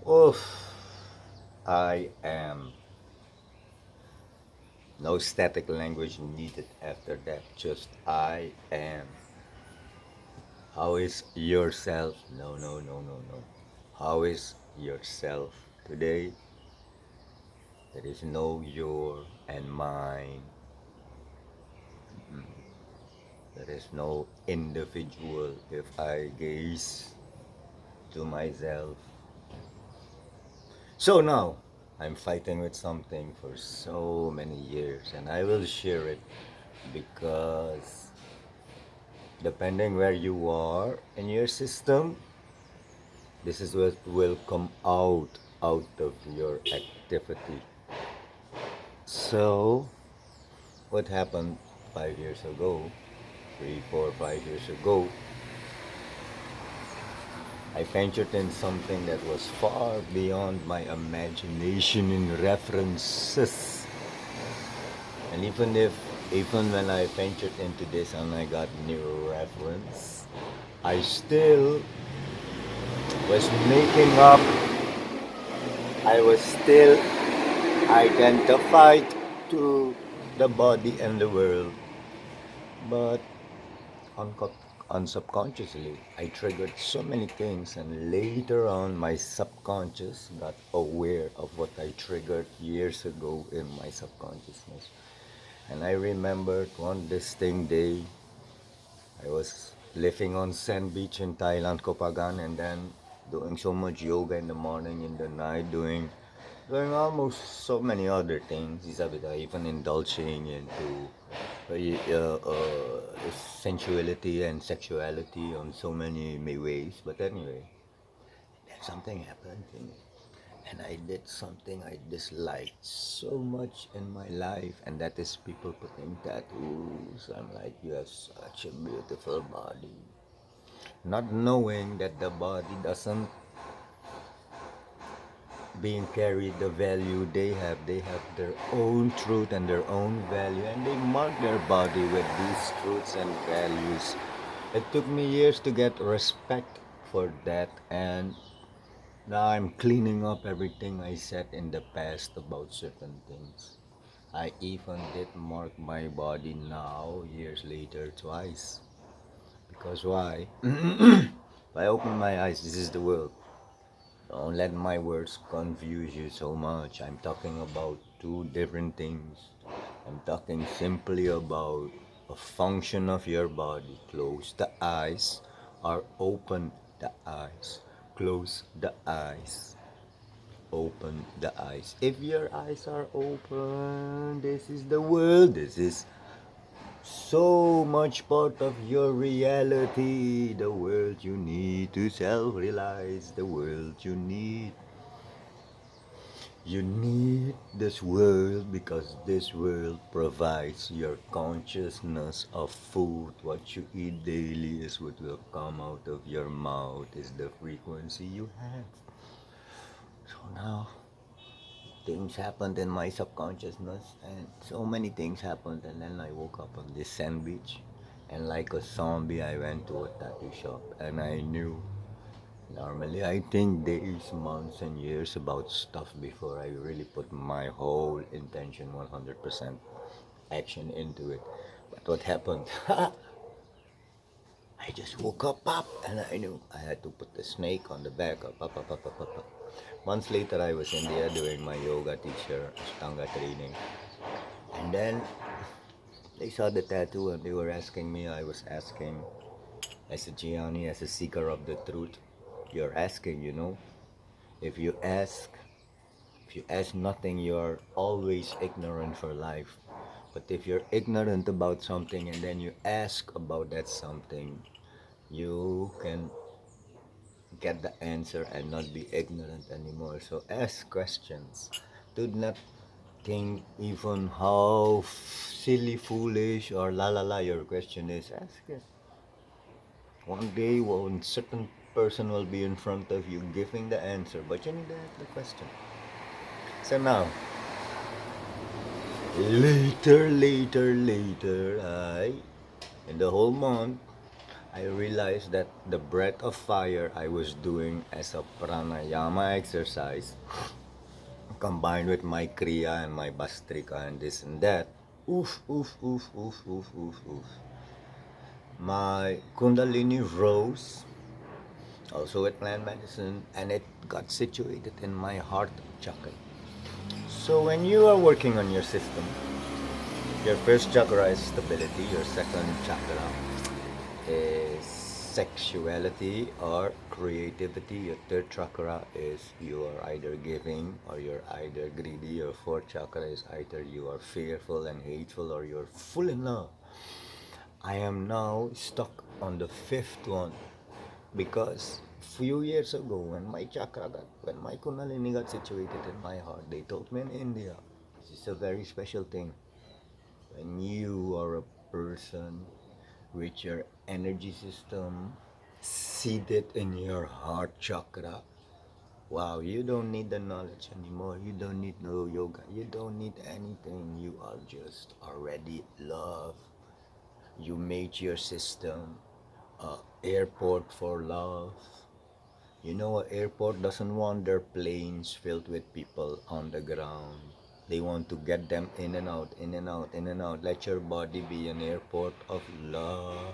Oof, I am. No static language needed after that. Just I am. How is yourself? No, no, no, no, no. How is yourself today? There is no your and mine. There is no individual. If I gaze to myself, so now I'm fighting with something for so many years, and I will share it because depending where you are in your system, this is what will come out of your activity. So, what happened 5 years ago, 3, 4, 5 years ago, I ventured in something that was far beyond my imagination in references. And even when I ventured into this and I got new reference, I still was making up, I was still identified to the body and the world. But unsubconsciously, I triggered so many things, and later on, my subconscious got aware of what I triggered years ago in my subconsciousness. And I remembered one distinct day, I was living on sand beach in Thailand, Kopagan, and then doing so much yoga in the morning, in the night, doing almost so many other things. Even indulging into sensuality and sexuality on so many ways. But anyway, then something happened to me. And I did something I disliked so much in my life, and that is people putting tattoos. I'm like, you have such a beautiful body. Not knowing that the body doesn't being carried the value they have their own truth and their own value, and they mark their body with these truths and values. It took me years to get respect for that, and now I'm cleaning up everything I said in the past about certain things. I even did mark my body now years later twice, because why? If I open my eyes, this is the world. Don't let my words confuse you so much. I'm talking about two different things. I'm talking simply about a function of your body. Close the eyes or open the eyes. Close the eyes. Open the eyes. If your eyes are open, this is the world. This is so much part of your reality. The world you need to self-realize. The world you need. You need this world because this world provides your consciousness of food. What you eat daily is what will come out of your mouth, is the frequency you have. So now, things happened in my subconsciousness, and so many things happened, and then I woke up on this sand beach, and like a zombie, I went to a tattoo shop, and I knew. Normally, I think days, months, and years about stuff before I really put my whole intention 100% action into it. But what happened? I just woke up, and I knew I had to put the snake on the back. Up. Months later, I was in India doing my yoga teacher, Ashtanga training. And then they saw the tattoo and they were asking me, I was asking, as a Jnani, as a seeker of the truth, you're asking, if you ask, if you ask nothing, you're always ignorant for life. But if you're ignorant about something and then you ask about that something, you can get the answer and not be ignorant anymore. So ask questions. Do not think even how silly, foolish, or la la la your question is. Ask it. One day, one certain person will be in front of you giving the answer, but you need to ask the question. So now, later, in the whole month, I realized that the breath of fire I was doing as a pranayama exercise, combined with my kriya and my bastrika and this and that, oof, oof, oof, oof, oof, oof, oof. My kundalini rose, also with plant medicine, and it got situated in my heart chakra. So when you are working on your system, your first chakra is stability, your second chakra is sexuality or creativity, your third chakra is you are either giving or you're either greedy, your fourth chakra is either you are fearful and hateful or you're full in love. I am now stuck on the fifth one because few years ago when my kundalini got situated in my heart, they told me in India, this is a very special thing. When you are a person with your energy system seated in your heart chakra, wow, you don't need the knowledge anymore. You don't need no yoga. You don't need anything. You are just already love. You made your system a airport for love. You know, an airport doesn't want their planes filled with people on the ground. They want to get them in and out, in and out, in and out. Let your body be an airport of love.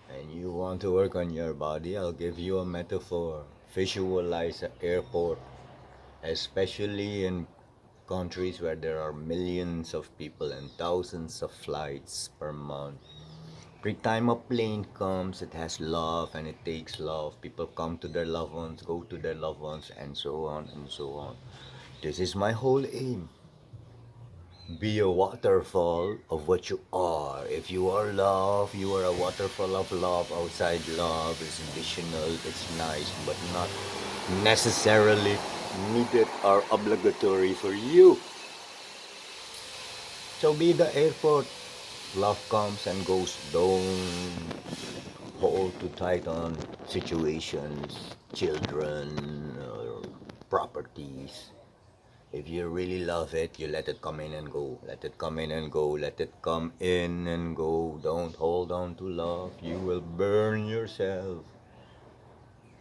And you want to work on your body, I'll give you a metaphor. Visualize an airport, especially in countries where there are millions of people and thousands of flights per month. Every time a plane comes, it has love and it takes love. People come to their loved ones, go to their loved ones, and so on and so on. This is my whole aim. Be a waterfall of what you are. If you are love, you are a waterfall of love. Outside love is additional, it's nice, but not necessarily needed or obligatory for you. So be the airport. Love comes and goes. Don't hold too tight on situations, children, or properties. If you really love it, you let it come in and go. Let it come in and go. Let it come in and go. Don't hold on to love. You will burn yourself.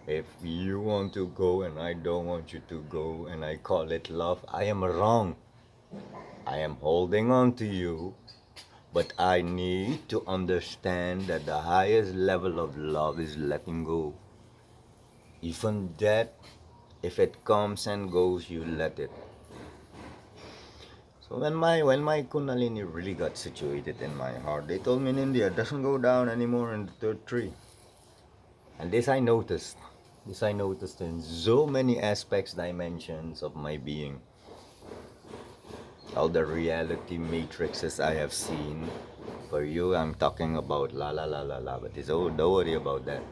If you want to go and I don't want you to go and I call it love, I am wrong. I am holding on to you, but I need to understand that the highest level of love is letting go. Even that, if it comes and goes, you let it. So when my Kundalini really got situated in my heart, they told me in India it doesn't go down anymore in the third tree. And this I noticed. This I noticed in so many aspects, dimensions of my being. All the reality matrices I have seen. For you, I'm talking about la la la la la, but don't worry about that.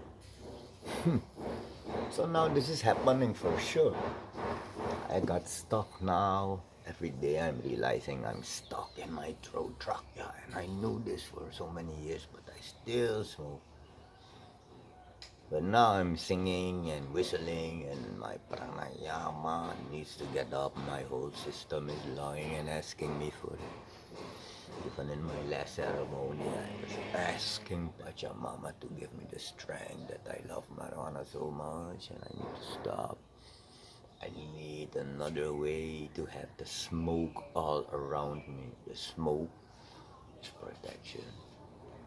So now this is happening for sure. I got stuck now. Every day I'm realizing I'm stuck in my throat chakra, and I knew this for so many years, but I still smoke. But now I'm singing and whistling, and my pranayama needs to get up. My whole system is lying and asking me for it. Even in my last ceremony, I was asking Pachamama to give me the strength that I love marijuana so much, and I need to stop. I need another way to have the smoke all around me. The smoke is protection.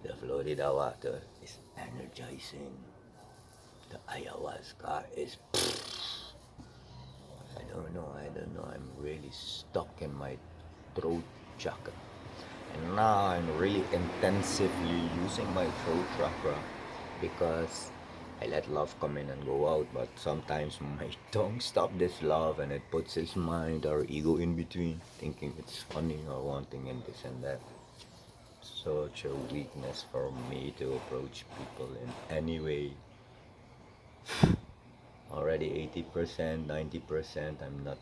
The Florida water is energizing. The ayahuasca is I don't know. I'm really stuck in my throat chakra. And now I'm really intensively using my throat chakra because I let love come in and go out, but sometimes my tongue stops this love and it puts his mind or ego in between, thinking it's funny or wanting and this and that. Such a weakness for me to approach people in any way. Already 80%, 90%, I'm not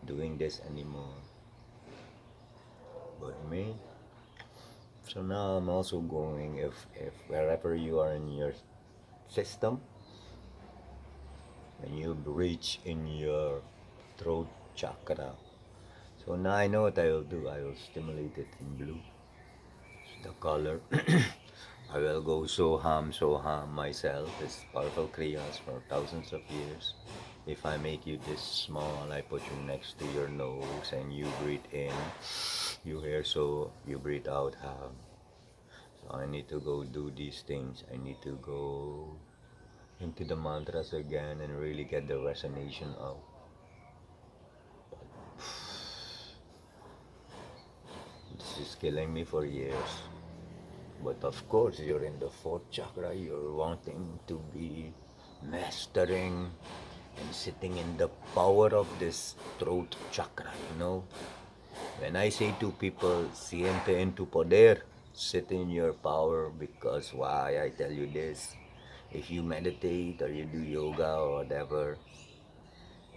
doing this anymore. But me, so now I'm also going, if wherever you are in your system, when you reach in your throat chakra. So now I know what I will do. I will stimulate it in blue. It's the color. I will go so ham myself. It's powerful kriyas for thousands of years. If I make you this small, I put you next to your nose and you breathe in, you hear so you breathe out ham. So I need to go do these things. I need to go into the mantras again and really get the resonation out. This is killing me for years. But of course, you're in the fourth chakra, you're wanting to be mastering and sitting in the power of this throat chakra, you know. When I say to people, siente en tu poder, sit in your power, because why I tell you this? If you meditate or you do yoga or whatever,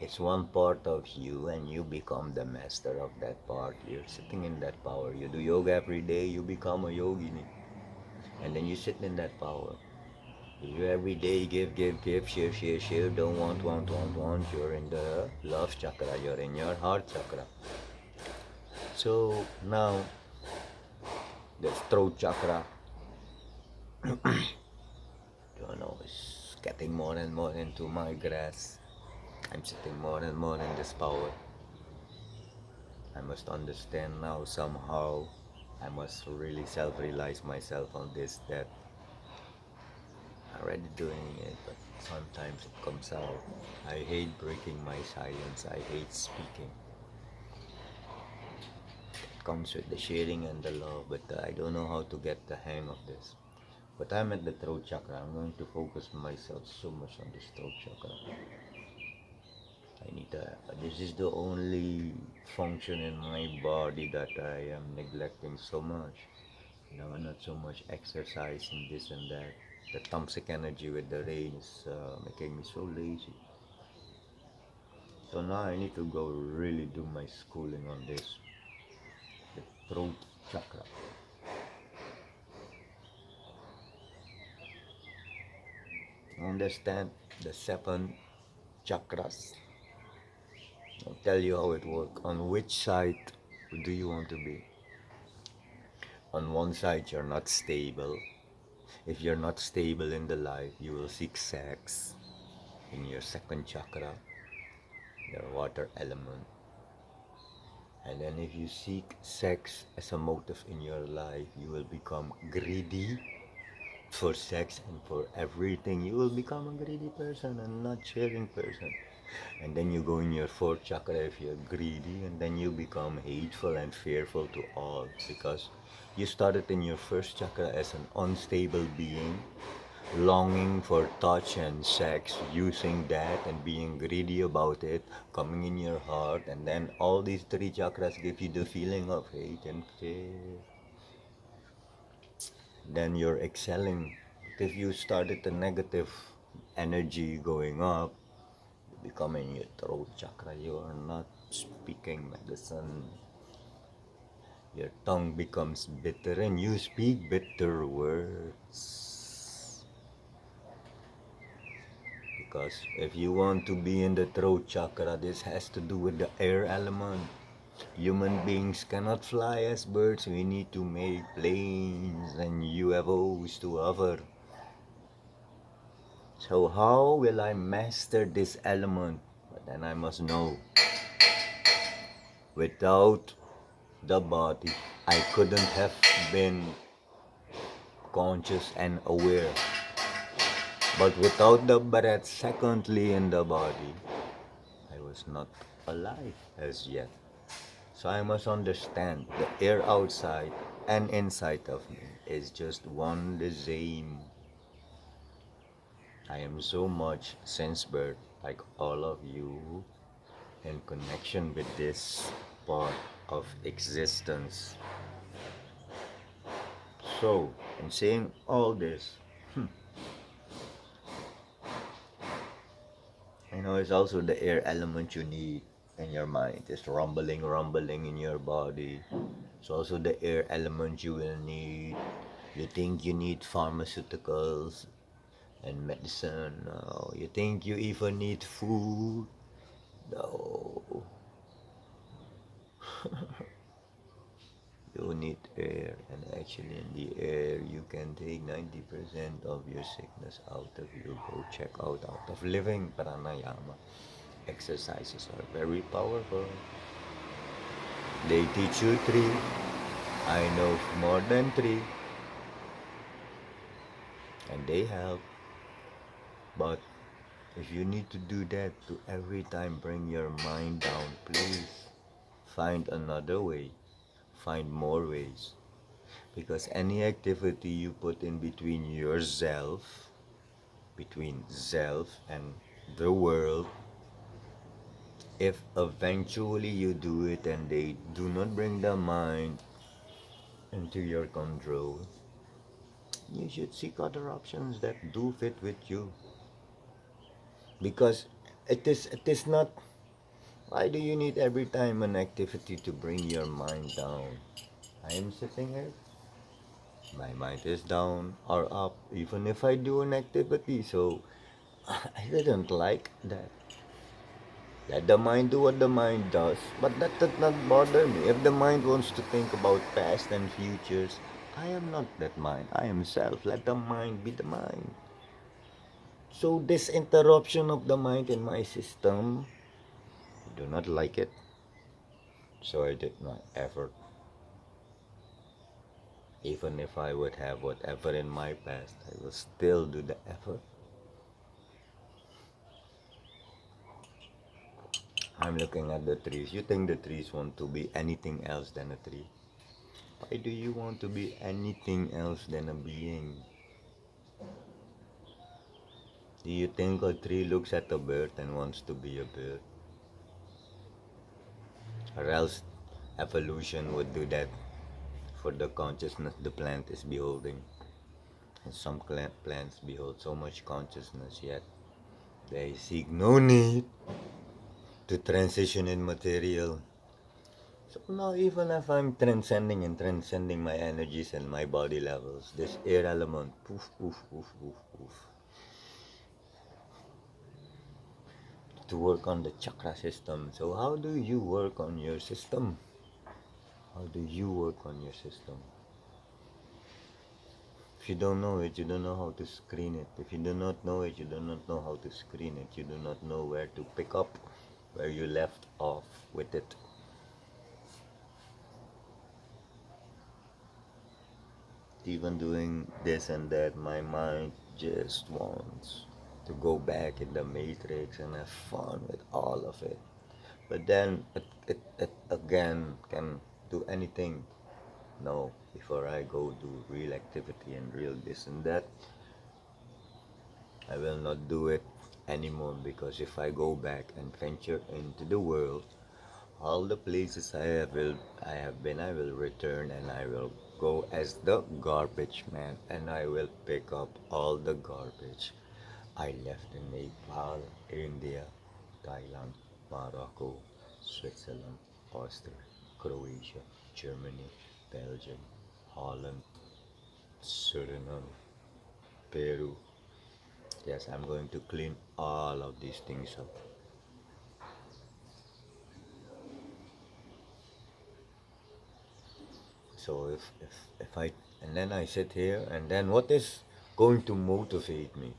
it's one part of you and you become the master of that part. You're sitting in that power. You do yoga every day, you become a yogini. And then you sit in that power. You every day give, share, don't want. You're in the love chakra, you're in your heart chakra. So now, the throat chakra, you know, is getting more and more into my grasp. I'm sitting more and more in this power. I must understand now somehow. I must really self-realize myself on this, that I'm already doing it, but sometimes it comes out. I hate breaking my silence. I hate speaking. It comes with the sharing and the love, but I don't know how to get the hang of this. But I'm at the throat chakra. I'm going to focus myself so much on this throat chakra. I need to, this is the only function in my body that I am neglecting so much. You know, not so much exercise and this and that. The tamasic energy with the rain is making me so lazy. So now I need to go really do my schooling on this, the throat chakra. Understand the 7 chakras. I'll tell you how it works. On which side do you want to be? On one side, you're not stable. If you're not stable in the life, you will seek sex in your second chakra, your water element. And then if you seek sex as a motive in your life, you will become greedy for sex and for everything. You will become a greedy person and not sharing person. And then you go in your fourth chakra if you're greedy, and then you become hateful and fearful to all, because you started in your first chakra as an unstable being, longing for touch and sex, using that and being greedy about it, coming in your heart, and then all these 3 chakras give you the feeling of hate and fear. Then you're excelling. If you started the negative energy going up, becoming your throat chakra, you are not speaking medicine. Your tongue becomes bitter and you speak bitter words. Because if you want to be in the throat chakra, this has to do with the air element. Human beings cannot fly as birds. We need to make planes and UFOs to hover. So how will I master this element? But then I must know, without the body, I couldn't have been conscious and aware. But without the breath, secondly, in the body, I was not alive as yet. So I must understand the air outside and inside of me is just one the same. I am so much since birth, like all of you, in connection with this part of existence. So, in saying all this, I know it's also the air element you need in your mind. It's rumbling in your body. It's also the air element you will need. You think you need pharmaceuticals and medicine. No. You think you even need food. No. You need air, and actually, in the air, you can take 90% of your sickness out of you. Go check out of living pranayama. Exercises are very powerful. They teach you three. I know more than three, and they help. But if you need to do that to every time bring your mind down, please find another way. Find more ways. Because any activity you put in between yourself, between self and the world, if eventually you do it and they do not bring the mind into your control, you should seek other options that do fit with you. Because it is not, why do you need every time an activity to bring your mind down? I am sitting here, my mind is down or up, even if I do an activity. So I didn't like that. Let the mind do what the mind does, but that does not bother me. If the mind wants to think about past and futures, I am not that mind. I am self. Let the mind be the mind. So this interruption of the mind in my system, I do not like it. So I did my effort. Even if I would have whatever in my past, I will still do the effort. I'm looking at the trees. You think the trees want to be anything else than a tree? Why do you want to be anything else than a being? Do you think a tree looks at a bird and wants to be a bird? Or else evolution would do that for the consciousness the plant is beholding. And some plants behold so much consciousness, yet they seek no need to transition in material. So now even if I'm transcending my energies and my body levels, this air element, poof, poof, poof, poof, poof, to work on the chakra system. So how do you work on your system? How do you work on your system? If you don't know it, you don't know how to screen it. If you do not know it, you do not know how to screen it. You do not know where to pick up where you left off with it. Even doing this and that, my mind just wants to go back in the matrix and have fun with all of it. But then it again can do anything. No, before I go do real activity and real this and that, I will not do it anymore, because if I go back and venture into the world, all the places I have been, I will return and I will go as the garbage man, and I will pick up all the garbage I left in Nepal, India, Thailand, Morocco, Switzerland, Austria, Croatia, Germany, Belgium, Holland, Suriname, Peru. Yes, I'm going to clean all of these things up. So if I, and then I sit here, and then what is going to motivate me?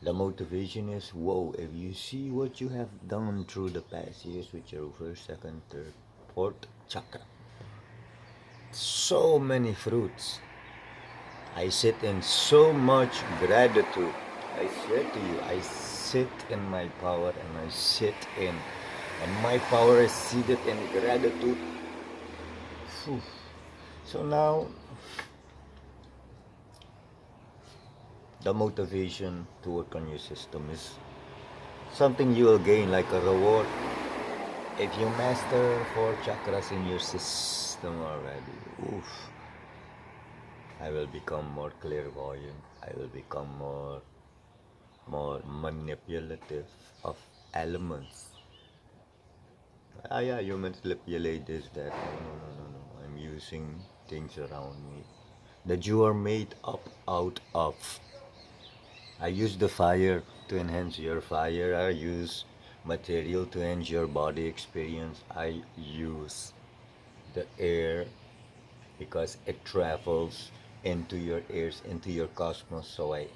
The motivation is, whoa, if you see what you have done through the past years with your first, second, third, fourth chakra, so many fruits. I sit in so much gratitude. I swear to you, I sit in my power, and I sit in, and my power is seated in gratitude. Phew. So now, the motivation to work on your system is something you will gain like a reward. If you master 4 chakras in your system already, oof, I will become more clairvoyant. I will become more manipulative of elements. Ah, yeah, you manipulate this, that. No. I'm using things around me that you are made up out of. I use the fire to enhance your fire. I use material to enhance your body experience. I use the air because it travels into your ears, into your cosmos. So I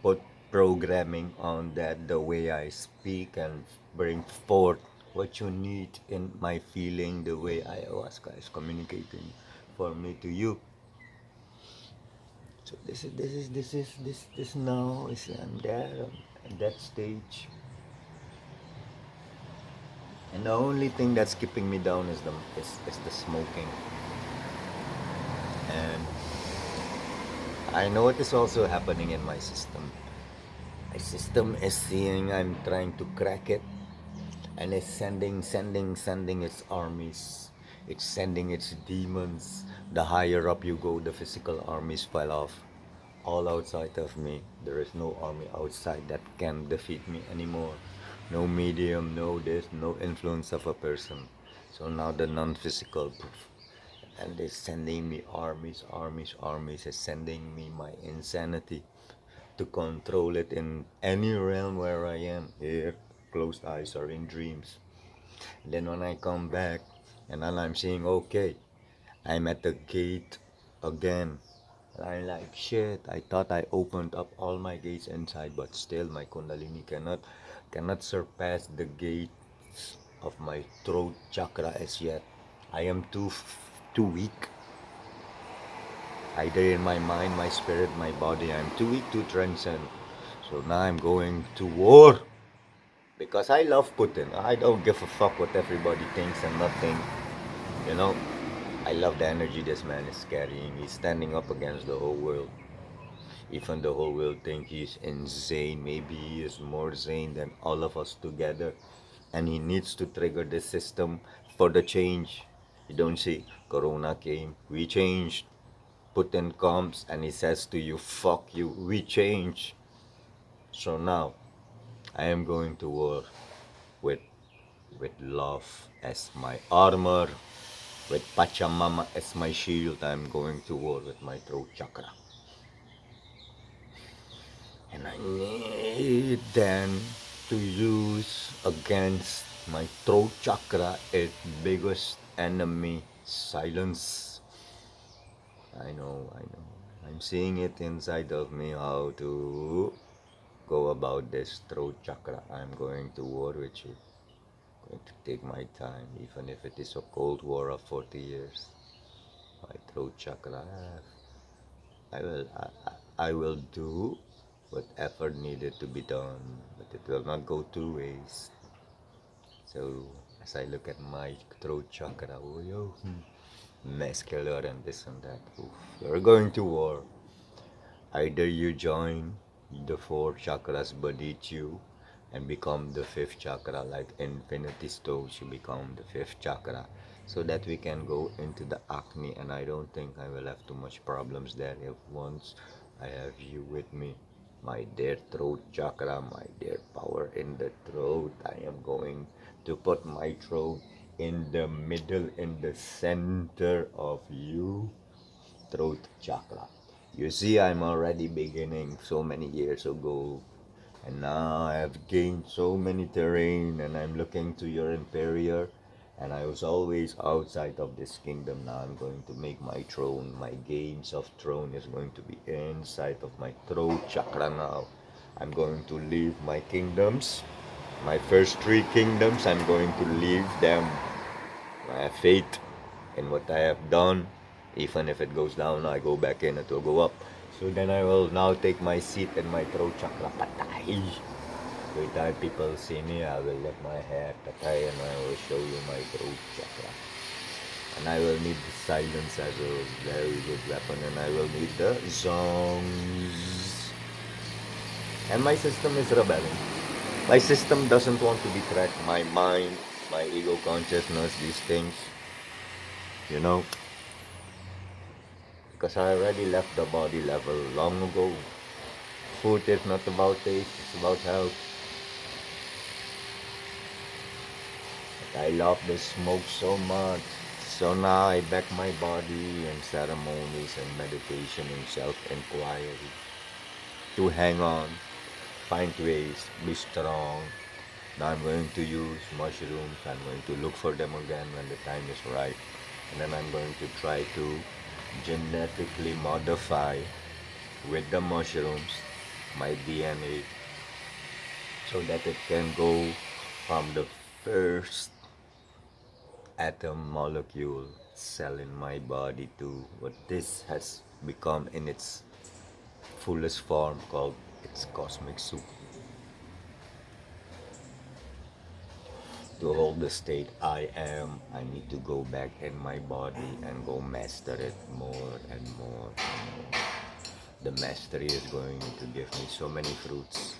put programming on that, the way I speak and bring forth what you need in my feeling, the way ayahuasca is communicating for me to you. So this now is I'm there at that stage, and the only thing that's keeping me down is the smoking, and I know it is also happening in my system. My system is seeing I'm trying to crack it, and it's sending its armies. It's sending its demons. The higher up you go, the physical armies fell off. All outside of me. There is no army outside that can defeat me anymore. No medium, no this, no influence of a person. So now the non-physical proof. And they're sending me armies, armies, armies. It's sending me my insanity to control it in any realm where I am, here, closed eyes or in dreams. And then when I come back, and then I'm seeing, okay, I'm at the gate again. And I'm like, shit, I thought I opened up all my gates inside, but still my Kundalini cannot surpass the gates of my throat chakra as yet. I am too weak, either in my mind, my spirit, my body. I'm too weak to transcend. So now I'm going to war because I love Putin. I don't give a fuck what everybody thinks and not think. You know, I love the energy this man is carrying. He's standing up against the whole world. Even the whole world think he's insane. Maybe he is more sane than all of us together. And he needs to trigger the system for the change. You don't see, Corona came, we changed. Putin comes and he says to you, fuck you, we change. So now, I am going to war with love as my armor, with Pachamama as my shield. I'm going to war with my throat chakra. And I need then to use against my throat chakra its biggest enemy, silence. I know. I'm seeing it inside of me how to go about this throat chakra. I'm going to war with you. Going to take my time, even if it is a cold war of 40 years. My throat chakra, I will do whatever needed to be done, but it will not go to waste. So as I look at my throat chakra, oh yo, muscular and this and that, oof, you're going to war. Either you join the four chakras beneath you and become the fifth chakra, like infinity stones, you become the fifth chakra, so that we can go into the acne. And I don't think I will have too much problems there if once I have you with me. My dear throat chakra, my dear power in the throat, I am going to put my throat in the middle, in the center of you, throat chakra. You see, I'm already beginning so many years ago, and now I have gained so many terrain, and I'm looking to your inferior, and I was always outside of this kingdom. Now I'm going to make my throne. My games of throne is going to be inside of my throat chakra now. I'm going to leave my kingdoms. My first three kingdoms, I'm going to leave them. I have faith in what I have done. Even if it goes down, I go back in, it will go up. So then I will now take my seat in my throat chakra. Patay. Every time people see me, I will let my hair patay and I will show you my throat chakra. And I will need the silence as a very good weapon, and I will need the zongs. And my system is rebelling. My system doesn't want to be cracked. My mind, my ego consciousness, these things, you know, because I already left the body level long ago. Food is not about taste, it's about health. But I love the smoke so much. So now I back my body in ceremonies and meditation and self-inquiry to hang on, find ways, be strong. Now I'm going to use mushrooms. I'm going to look for them again when the time is right. And then I'm going to try to genetically modify with the mushrooms my DNA so that it can go from the first atom molecule cell in my body to what this has become in its fullest form called its cosmic soup. To hold the state I am, I need to go back in my body and go master it more and more and more. The mastery is going to give me so many fruits.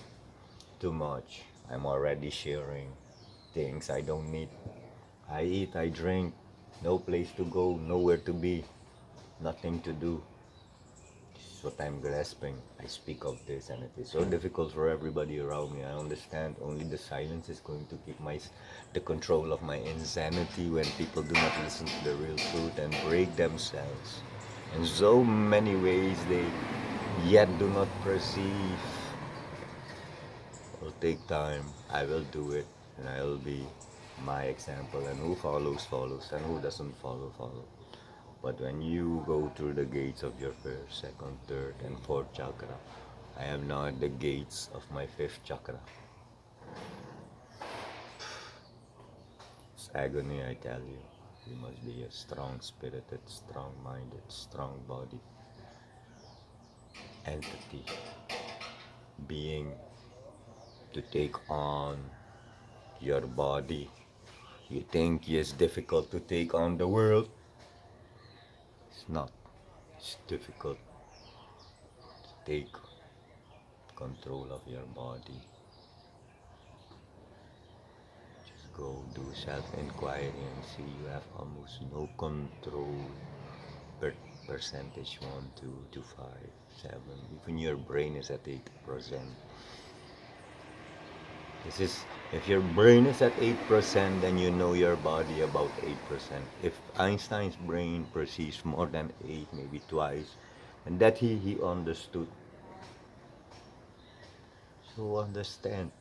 Too much. I'm already sharing things I don't need. I eat, I drink, no place to go, nowhere to be, nothing to do. This is what I'm grasping. I speak of this, and it is so difficult for everybody around me. I understand only the silence is going to keep the control of my insanity when people do not listen to the real truth and break themselves. In so many ways they yet do not perceive. It'll take time. I will do it, and I'll be my example. And who follows, follows, and who doesn't follow, follow. But when you go through the gates of your first, second, third, and fourth chakra, I am now at the gates of my fifth chakra. It's agony, I tell you. You must be a strong spirited, strong minded, strong bodied entity, being to take on your body. You think it's difficult to take on the world? It's not. It's difficult to take control of your body. Just go do self-inquiry and see you have almost no control per percentage 1, 2 to 5, 7. Even your brain is at 8%. This is if your brain is at 8%, then you know your body about 8%. If Einstein's brain perceives more than 8, maybe twice, and that he understood. So understand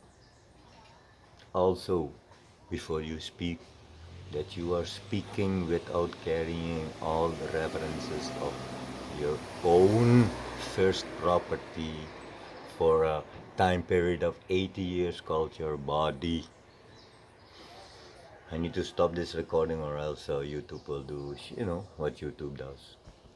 also before you speak that you are speaking without carrying all the references of your own first property for a time period of 80 years called your body. I need to stop this recording or else YouTube will do, what YouTube does.